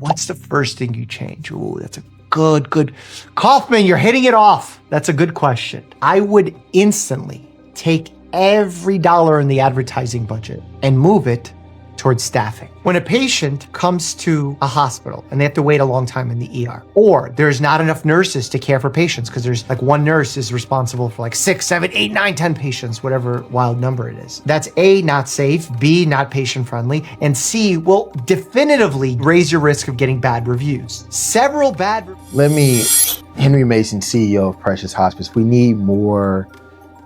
what's the first thing you change? Ooh, that's a good. Kaufman, you're hitting it off. That's a good question. I would instantly take every dollar in the advertising budget and move it towards staffing. When a patient comes to a hospital and they have to wait a long time in the ER, or there's not enough nurses to care for patients because there's like one nurse is responsible for like 6, 7, 8, 9, 10 patients, whatever wild number it is. That's A, not safe, B, not patient friendly, and C, will definitively raise your risk of getting bad reviews. Henry Mason, CEO of Precious Hospice, we need more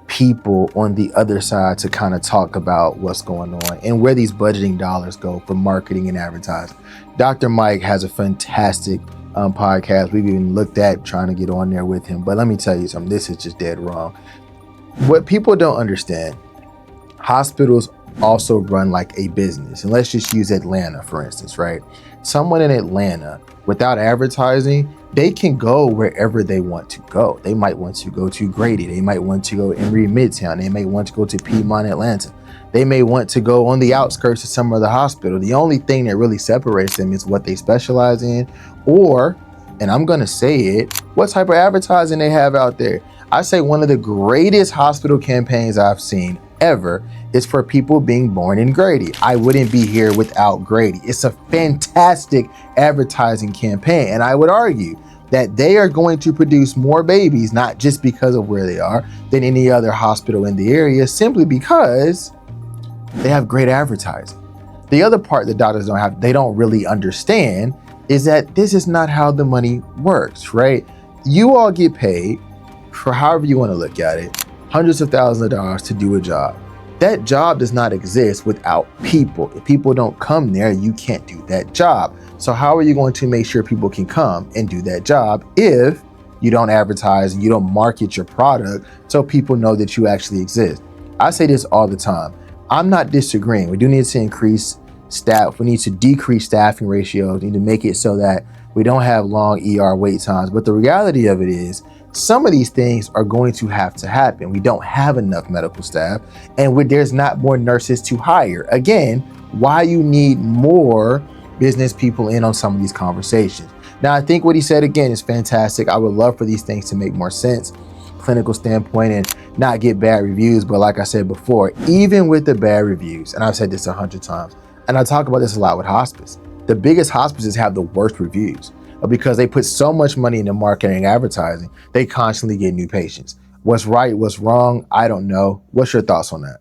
people on the other side to kind of talk about what's going on and where these budgeting dollars go for marketing and advertising. Dr. Mike has a fantastic podcast. We've even looked at trying to get on there with him, but let me tell you something, this is just dead wrong. What people don't understand, hospitals also run like a business. And let's just use Atlanta, for instance, right? Someone in Atlanta, without advertising, they can go wherever they want to go. They might want to go to Grady. They might want to go in Midtown. They may want to go to Piedmont, Atlanta. They may want to go on the outskirts of some other hospital. The only thing that really separates them is what they specialize in, or, and I'm gonna say it, what type of advertising they have out there. I say one of the greatest hospital campaigns I've seen ever is for people being born in Grady. I wouldn't be here without Grady. It's a fantastic advertising campaign, and I would argue that they are going to produce more babies, not just because of where they are, than any other hospital in the area, simply because they have great advertising. The other part that doctors they don't really understand is that this is not how the money works, right? You all get paid for however you want to look at it, hundreds of thousands of dollars to do a job. That job does not exist without people. If people don't come there, you can't do that job. So how are you going to make sure people can come and do that job if you don't advertise and you don't market your product so people know that you actually exist? I say this all the time. I'm not disagreeing. We do need to increase staff. We need to decrease staffing ratios. We need to make it so that we don't have long ER wait times. But the reality of it is, some of these things are going to have to happen. We don't have enough medical staff, and there's not more nurses to hire. Again, why you need more business people in on some of these conversations. Now, I think what he said again is fantastic. I would love for these things to make more sense, clinical standpoint, and not get bad reviews. But like I said before, even with the bad reviews, and I've said this 100 times, and I talk about this a lot with hospice, the biggest hospices have the worst reviews. Because they put so much money into marketing and advertising, they constantly get new patients. What's right, what's wrong, I don't know. What's your thoughts on that?